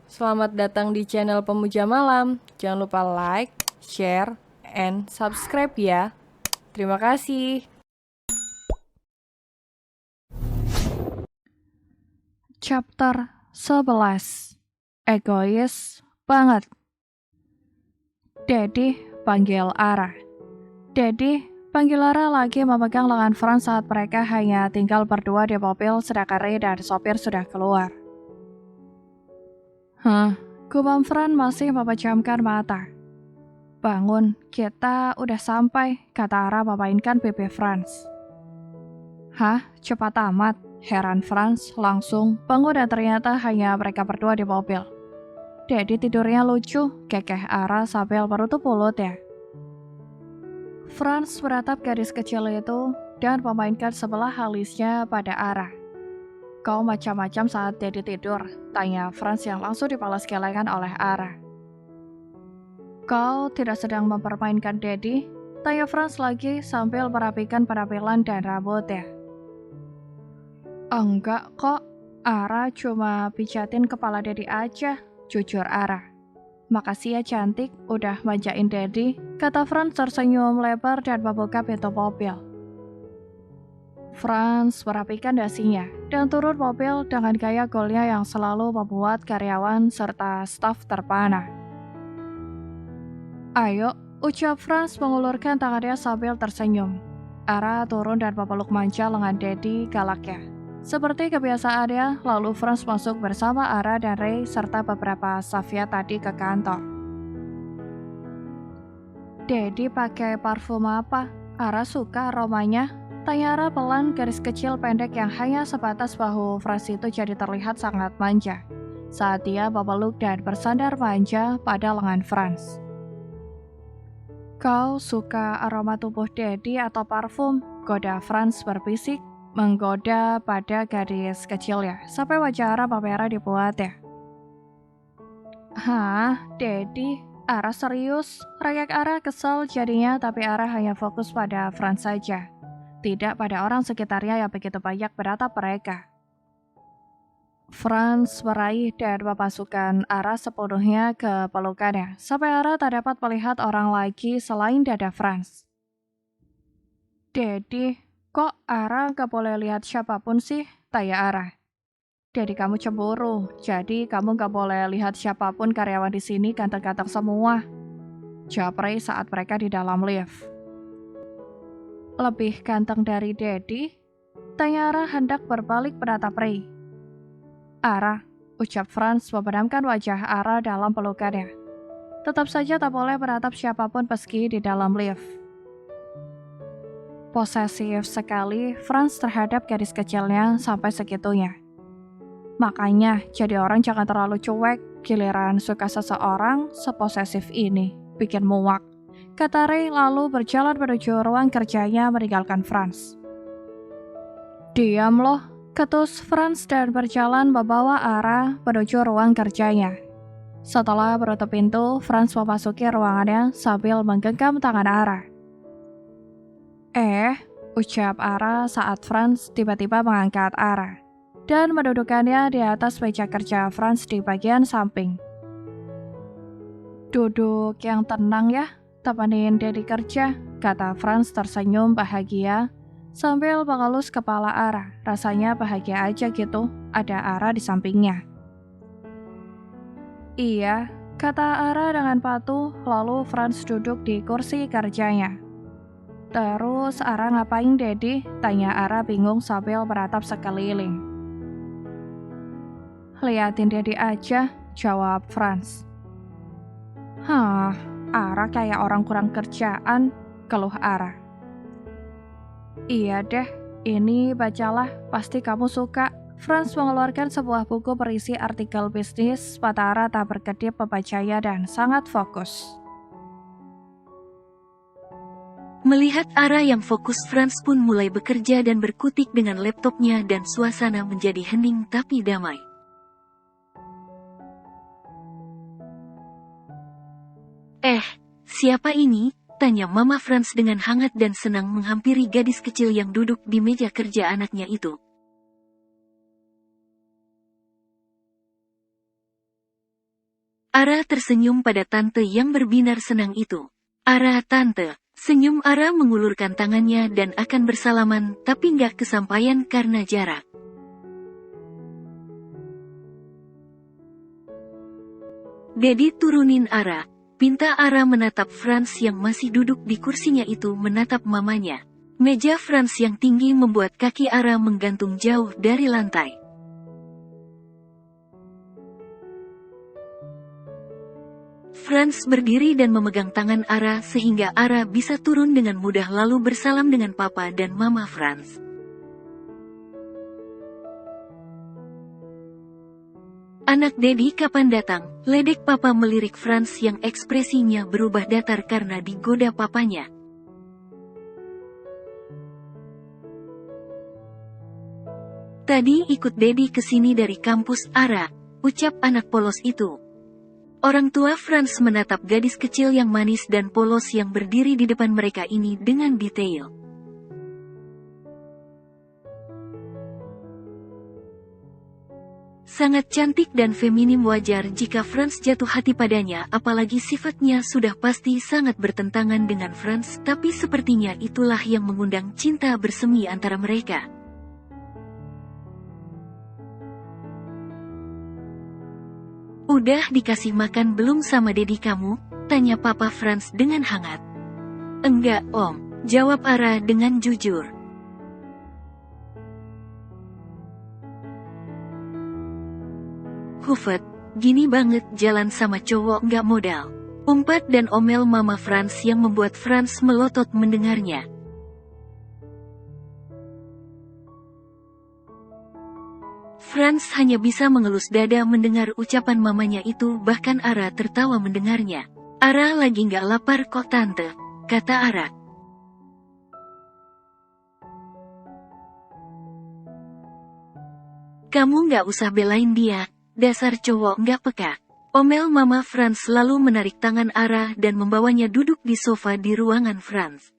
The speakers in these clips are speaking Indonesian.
Selamat datang di channel Pemuja Malam. Jangan lupa like, share, and subscribe ya. Terima kasih. Chapter 11. Egois banget. Daddy panggil Ara. Daddy panggil Ara lagi memegang lengan Franz saat mereka hanya tinggal berdua di mobil sedangkan Ray dan sopir sudah keluar. Gumam Franz masih memejamkan mata. Bangun, kita udah sampai, kata Ara memainkan pipi Franz. Hah, cepat amat, heran Franz langsung bangun dan ternyata hanya mereka berdua di mobil. Daddy tidurnya lucu, kekeh Ara sambil menutup mulutnya. Franz meratap gadis kecil itu dan memainkan sebelah halisnya pada Ara. Kau macam-macam saat Daddy tidur, tanya Franz yang langsung dibalas gelengan oleh Ara. Kau tidak sedang mempermainkan Daddy? Tanya Franz lagi sambil merapikan penampilan dan rambutnya. Enggak kok, Ara cuma pijatin kepala Daddy aja, jujur Ara. Makasih ya cantik, udah manjain Daddy, kata Franz tersenyum lebar dan membuka pintu mobil. Franz merapikan dasinya dan turun mobil dengan gaya golnya yang selalu membuat karyawan serta staf terpana. Ayo, ucap Franz mengulurkan tangannya sambil tersenyum. Ara turun dan memeluk manja lengan Daddy galaknya. Seperti kebiasaannya, lalu Franz masuk bersama Ara dan Ray serta beberapa stafnya tadi ke kantor. Daddy pakai parfum apa? Ara suka aromanya. Tanya Ara pelan, garis kecil pendek yang hanya sebatas bahu Franz itu jadi terlihat sangat manja saat dia memeluk dan bersandar manja pada lengan Franz. Kau suka aroma tubuh Daddy atau parfum? Goda Franz berbisik, menggoda pada gadis kecilnya, sampai wajah Ara memerah dibuatnya. Hah, Daddy? Ara serius? Rayak Ara kesal jadinya, tapi Ara hanya fokus pada Franz saja. Tidak pada orang sekitarnya yang begitu banyak beratap mereka. Franz meraih dan memasukkan Ara sepenuhnya ke pelukannya, sampai Ara tak dapat melihat orang lagi selain dada Franz. Daddy, kok Ara gak boleh lihat siapapun sih? Tanya Ara. Daddy kamu cemburu, jadi kamu gak boleh lihat siapapun, karyawan di sini ganteng-ganteng semua. Jawab Ray saat mereka di dalam lift. Lebih ganteng dari Daddy? Tanya Ara hendak berbalik menatap Ray. Ara, ucap Franz memedamkan wajah Ara dalam pelukannya. Tetap saja tak boleh menatap siapapun meski di dalam lift. Posesif sekali Franz terhadap gadis kecilnya sampai segitunya. Makanya jadi orang jangan terlalu cuek, giliran suka seseorang seposesif ini, bikin muak, kata Ray lalu berjalan menuju ruang kerjanya meninggalkan Franz. Diam loh, ketus Franz dan berjalan membawa Ara menuju ruang kerjanya. Setelah menutup pintu, Franz memasuki ruangannya sambil menggenggam tangan Ara. Ucap Ara saat Franz tiba-tiba mengangkat Ara dan mendudukannya di atas meja kerja Franz di bagian samping. Duduk yang tenang ya, temenin Daddy kerja, kata Franz tersenyum bahagia sambil mengelus kepala Ara. Rasanya bahagia aja gitu, ada Ara di sampingnya. Iya, kata Ara dengan patuh, lalu Franz duduk di kursi kerjanya. Terus Ara ngapain Daddy? Tanya Ara bingung sambil meratap sekeliling. Liatin Daddy aja, jawab Franz. Ara kayak orang kurang kerjaan, keluh Ara. Iya deh, ini bacalah, pasti kamu suka. Franz mengeluarkan sebuah buku berisi artikel bisnis. Mata Ara tak berkedip membacanya dan sangat fokus. Melihat Ara yang fokus, Franz pun mulai bekerja dan berkutik dengan laptopnya dan suasana menjadi hening tapi damai. Siapa ini? Tanya Mama Franz dengan hangat dan senang menghampiri gadis kecil yang duduk di meja kerja anaknya itu. Ara tersenyum pada tante yang berbinar senang itu. Ara tante, senyum Ara mengulurkan tangannya dan akan bersalaman tapi nggak kesampaian karena jarak. Dedi turunin Ara. Pinta Ara menatap Franz yang masih duduk di kursinya itu menatap mamanya. Meja Franz yang tinggi membuat kaki Ara menggantung jauh dari lantai. Franz berdiri dan memegang tangan Ara sehingga Ara bisa turun dengan mudah lalu bersalam dengan papa dan mama Franz. Anak Dedi kapan datang? Ledek papa melirik Franz yang ekspresinya berubah datar karena digoda papanya. Tadi ikut Dedi ke sini dari kampus Ara, ucap anak polos itu. Orang tua Franz menatap gadis kecil yang manis dan polos yang berdiri di depan mereka ini dengan detail. Sangat cantik dan feminim, wajar jika Franz jatuh hati padanya, apalagi sifatnya sudah pasti sangat bertentangan dengan Franz, tapi sepertinya itulah yang mengundang cinta bersemi antara mereka. Udah dikasih makan belum sama Dedi kamu? Tanya papa Franz dengan hangat. Enggak om, jawab Ara dengan jujur. Hufet, gini banget jalan sama cowok nggak modal. Umpat dan omel mama Franz yang membuat Franz melotot mendengarnya. Franz hanya bisa mengelus dada mendengar ucapan mamanya itu, bahkan Ara tertawa mendengarnya. Ara lagi nggak lapar kok tante, kata Ara. Kamu nggak usah belain dia. Dasar cowok nggak peka. Omel mama Franz lalu menarik tangan Ara dan membawanya duduk di sofa di ruangan Franz.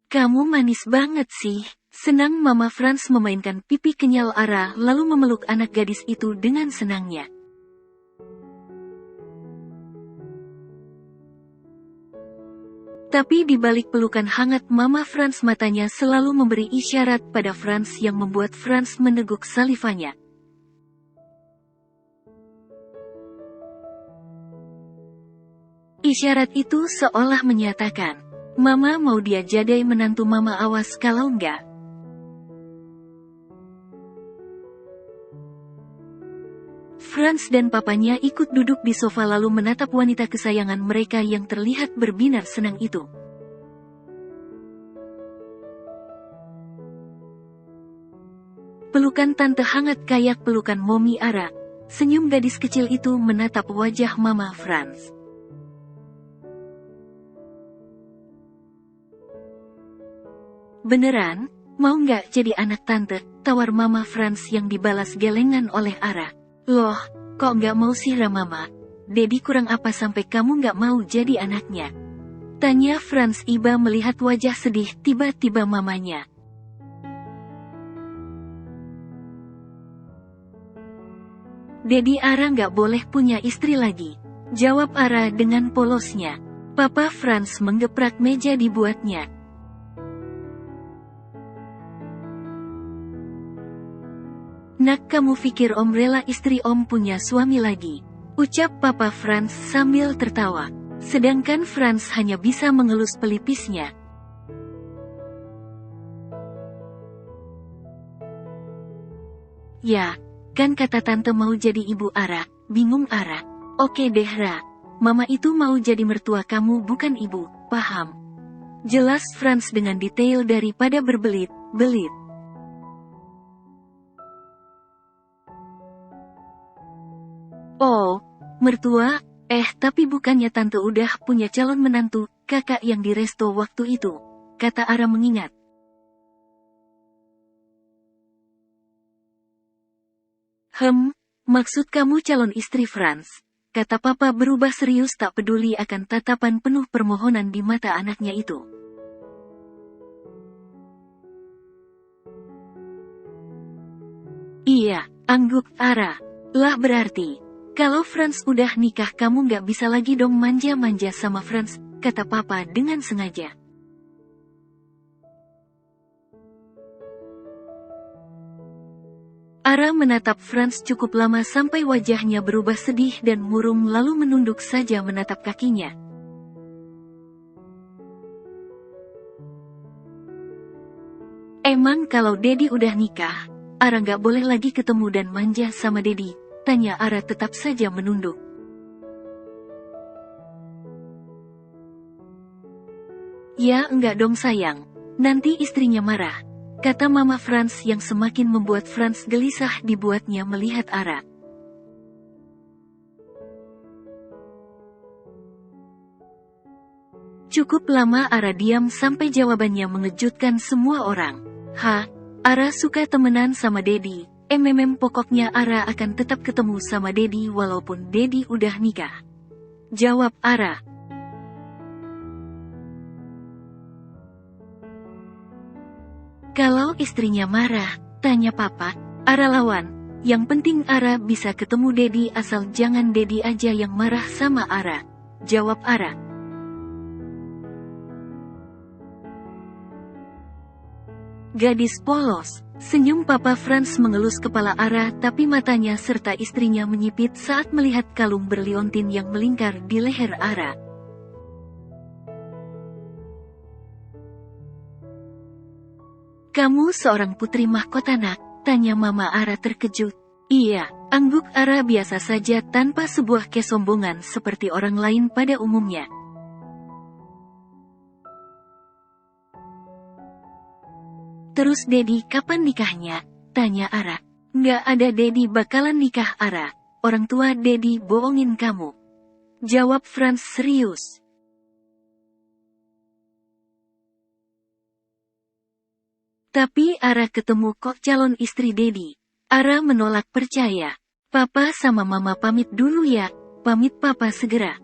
Kamu manis banget sih. Senang mama Franz memainkan pipi kenyal Ara lalu memeluk anak gadis itu dengan senangnya. Tapi di balik pelukan hangat mama Franz, matanya selalu memberi isyarat pada Franz yang membuat Franz meneguk salivanya. Isyarat itu seolah menyatakan, Mama mau dia jadi menantu mama, awas kalau enggak. Franz dan papanya ikut duduk di sofa lalu menatap wanita kesayangan mereka yang terlihat berbinar senang itu. Pelukan tante hangat kayak pelukan momi Ara. Senyum gadis kecil itu menatap wajah mama Franz. Beneran? Mau nggak jadi anak tante? Tawar mama Franz yang dibalas gelengan oleh Ara. Loh, kok nggak mau sih Mama? Dedi kurang apa sampai kamu nggak mau jadi anaknya? Tanya Franz iba melihat wajah sedih tiba-tiba mamanya. Dedi Ara nggak boleh punya istri lagi. Jawab Ara dengan polosnya. Papa Franz menggeprak meja dibuatnya. Nak, kamu pikir om rela istri om punya suami lagi? Ucap Papa Franz sambil tertawa. Sedangkan Franz hanya bisa mengelus pelipisnya. Ya, kan kata tante mau jadi ibu Ara, bingung Ara. Oke deh Ra, mama itu mau jadi mertua kamu bukan ibu, paham? Jelas Franz dengan detail daripada berbelit-belit. Oh, mertua? Tapi bukannya tante udah punya calon menantu, kakak yang di resto waktu itu, kata Ara mengingat. Maksud kamu calon istri Franz? Kata papa berubah serius tak peduli akan tatapan penuh permohonan di mata anaknya itu. Iya, angguk Ara. Lah berarti, kalau Franz udah nikah kamu nggak bisa lagi dong manja-manja sama Franz, kata papa dengan sengaja. Ara menatap Franz cukup lama sampai wajahnya berubah sedih dan murung lalu menunduk saja menatap kakinya. Emang kalau Dedi udah nikah, Ara nggak boleh lagi ketemu dan manja sama Dedi? Tanya Ara tetap saja menunduk. Ya enggak dong sayang, nanti istrinya marah, kata Mama Franz yang semakin membuat Franz gelisah dibuatnya melihat Ara. Cukup lama Ara diam sampai jawabannya mengejutkan semua orang. Ara suka temenan sama Dedi. Pokoknya Ara akan tetap ketemu sama Dedi walaupun Dedi udah nikah. Jawab Ara. Kalau istrinya marah, tanya papa, Ara lawan. Yang penting Ara bisa ketemu Dedi asal jangan Dedi aja yang marah sama Ara. Jawab Ara. Gadis polos, senyum papa Franz mengelus kepala Ara tapi matanya serta istrinya menyipit saat melihat kalung berliontin yang melingkar di leher Ara. Kamu seorang putri mahkota nak? Tanya Mama Ara terkejut. Iya, angguk Ara biasa saja tanpa sebuah kesombongan seperti orang lain pada umumnya. Terus Dedi kapan nikahnya? Tanya Ara. Nggak ada Dedi bakalan nikah Ara. Orang tua Dedi bohongin kamu. Jawab Franz serius. Tapi Ara ketemu kok calon istri Dedi. Ara menolak percaya. Papa sama Mama pamit dulu ya. Pamit Papa segera.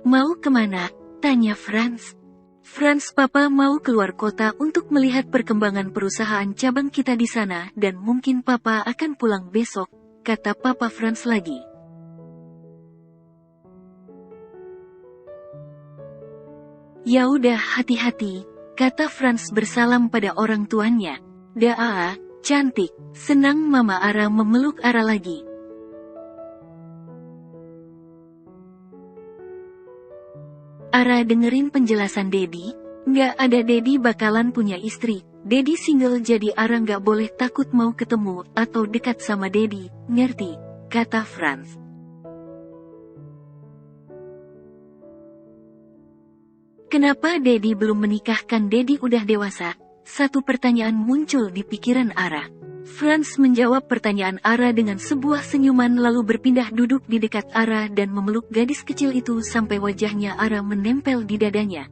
Mau kemana? Tanya Franz. Franz, Papa mau keluar kota untuk melihat perkembangan perusahaan cabang kita di sana dan mungkin Papa akan pulang besok, kata Papa Franz lagi. Ya udah hati-hati, kata Franz bersalam pada orang tuanya. Daa, cantik, senang Mama Ara memeluk Ara lagi. Ara dengerin penjelasan Dedi, nggak ada Dedi bakalan punya istri, Dedi single jadi Ara nggak boleh takut mau ketemu atau dekat sama Dedi, ngerti? Kata Franz. Kenapa Dedi belum menikahkan? Dedi udah dewasa? Satu pertanyaan muncul di pikiran Ara. Franz menjawab pertanyaan Ara dengan sebuah senyuman lalu berpindah duduk di dekat Ara dan memeluk gadis kecil itu sampai wajahnya Ara menempel di dadanya.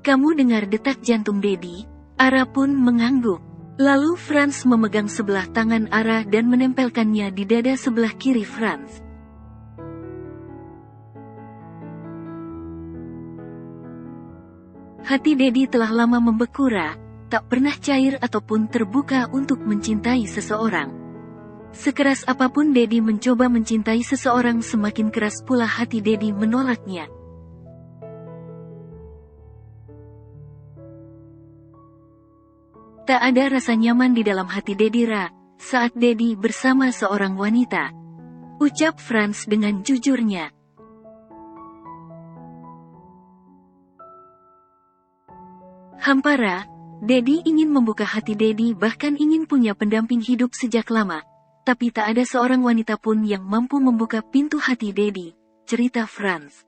Kamu dengar detak jantung Dedi? Ara pun mengangguk. Lalu Franz memegang sebelah tangan Ara dan menempelkannya di dada sebelah kiri Franz. Hati Dedi telah lama membekura, tak pernah cair ataupun terbuka untuk mencintai seseorang. Sekeras apapun Dedi mencoba mencintai seseorang, semakin keras pula hati Dedi menolaknya. Tak ada rasa nyaman di dalam hati Dedi saat Dedi bersama seorang wanita. Ucap Franz dengan jujurnya. Hampara, Dedi ingin membuka hati Dedi bahkan ingin punya pendamping hidup sejak lama. Tapi tak ada seorang wanita pun yang mampu membuka pintu hati Dedi, cerita Franz.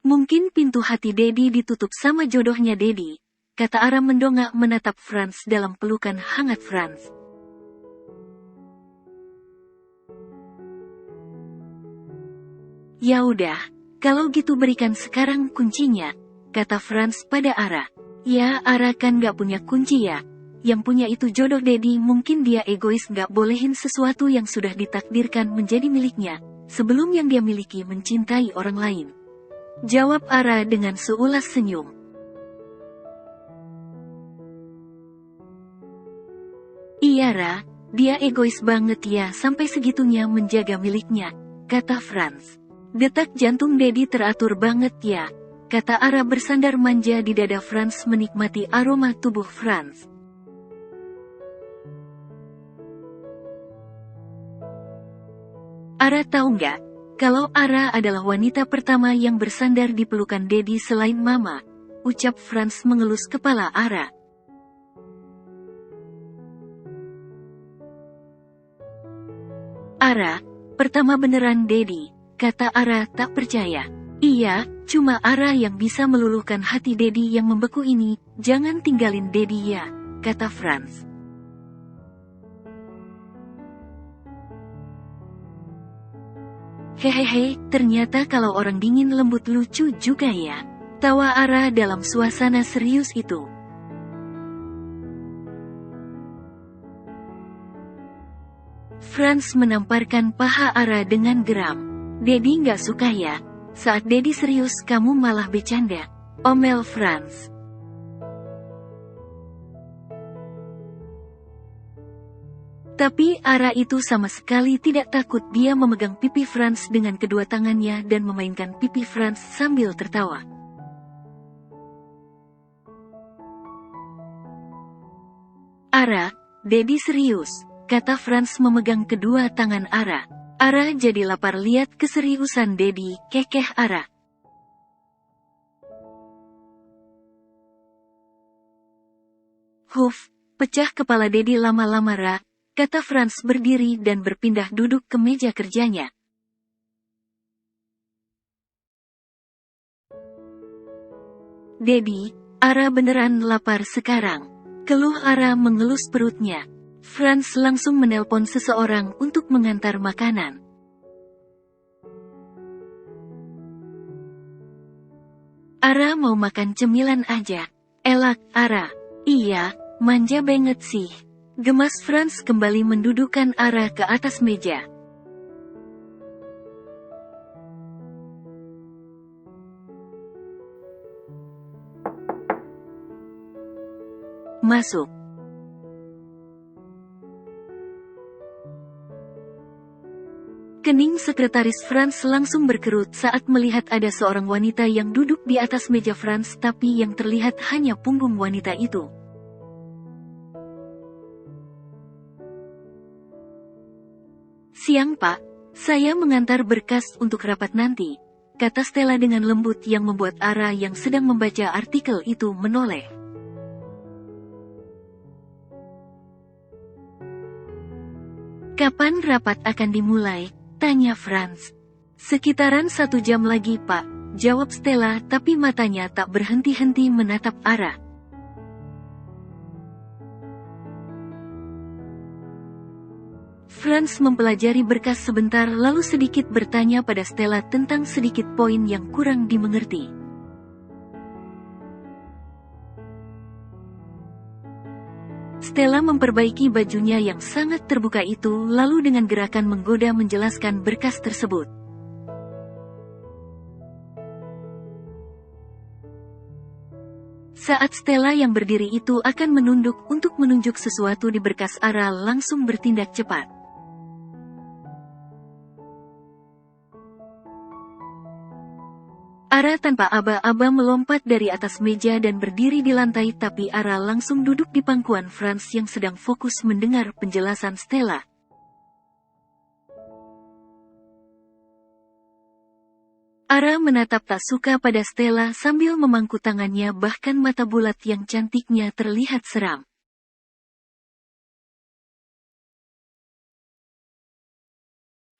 Mungkin pintu hati Dedi ditutup sama jodohnya Dedi, kata Ara mendongak menatap Franz dalam pelukan hangat Franz. Ya udah, kalau gitu berikan sekarang kuncinya, kata Franz pada Ara. Ya Ara kan gak punya kunci ya. yang punya itu jodoh Dedi, mungkin dia egois gak bolehin sesuatu yang sudah ditakdirkan menjadi miliknya, sebelum yang dia miliki mencintai orang lain. Jawab Ara dengan seulas senyum. Iya Ra, dia egois banget ya sampai segitunya menjaga miliknya, kata Franz. Detak jantung Dedi teratur banget ya, kata Ara bersandar manja di dada Franz menikmati aroma tubuh Franz. Ara tahu nggak, kalau Ara adalah wanita pertama yang bersandar di pelukan Dedi selain Mama, ucap Franz mengelus kepala Ara. Ara, pertama beneran Dedi, kata Ara tak percaya. Iya, cuma Ara yang bisa meluluhkan hati Dedi yang membeku ini, jangan tinggalin Dedi ya, kata Franz. Hehehe, ternyata kalau orang dingin lembut lucu juga ya, tawa Ara dalam suasana serius itu. Franz menamparkan paha Ara dengan geram. Dedi nggak suka ya, saat Dedi serius kamu malah bercanda, omel Franz. Tapi Ara itu sama sekali tidak takut. Dia memegang pipi Franz dengan kedua tangannya dan memainkan pipi Franz sambil tertawa. Ara, Dedi serius, kata Franz memegang kedua tangan Ara. Ara jadi lapar lihat keseriusan Dedi, kekeh Ara. Huf, pecah kepala Dedi lama-lama Ra, kata Franz berdiri dan berpindah duduk ke meja kerjanya. Dedi, Ara beneran lapar sekarang, keluh Ara mengelus perutnya. Franz langsung menelpon seseorang untuk mengantar makanan. Ara mau makan cemilan aja. Elak, Ara. Iya, manja banget sih. Gemas Franz kembali mendudukkan Ara ke atas meja. Masuk. Kening sekretaris Franz langsung berkerut saat melihat ada seorang wanita yang duduk di atas meja Franz, tapi yang terlihat hanya punggung wanita itu. Siang Pak, saya mengantar berkas untuk rapat nanti, kata Stella dengan lembut yang membuat Ara yang sedang membaca artikel itu menoleh. Kapan rapat akan dimulai? Tanya Franz. Sekitaran 1 jam lagi Pak, jawab Stella tapi matanya tak berhenti-henti menatap Ara. Franz mempelajari berkas sebentar lalu sedikit bertanya pada Stella tentang sedikit poin yang kurang dimengerti. Stella memperbaiki bajunya yang sangat terbuka itu lalu dengan gerakan menggoda menjelaskan berkas tersebut. Saat Stella yang berdiri itu akan menunduk untuk menunjuk sesuatu di berkas, Ara langsung bertindak cepat. Ara tanpa aba-aba melompat dari atas meja dan berdiri di lantai, tapi Ara langsung duduk di pangkuan Franz yang sedang fokus mendengar penjelasan Stella. Ara menatap tak suka pada Stella sambil memangku tangannya, bahkan mata bulat yang cantiknya terlihat seram.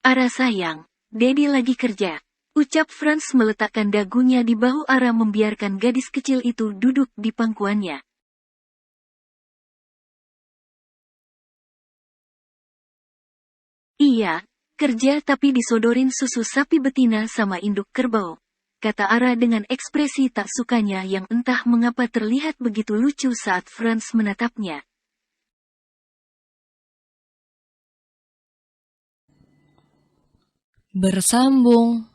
Ara sayang, Dedi lagi kerja. Ucap Franz meletakkan dagunya di bahu Ara membiarkan gadis kecil itu duduk di pangkuannya. Iya, kerja tapi disodorin susu sapi betina sama induk kerbau, kata Ara dengan ekspresi tak sukanya yang entah mengapa terlihat begitu lucu saat Franz menatapnya. bersambung.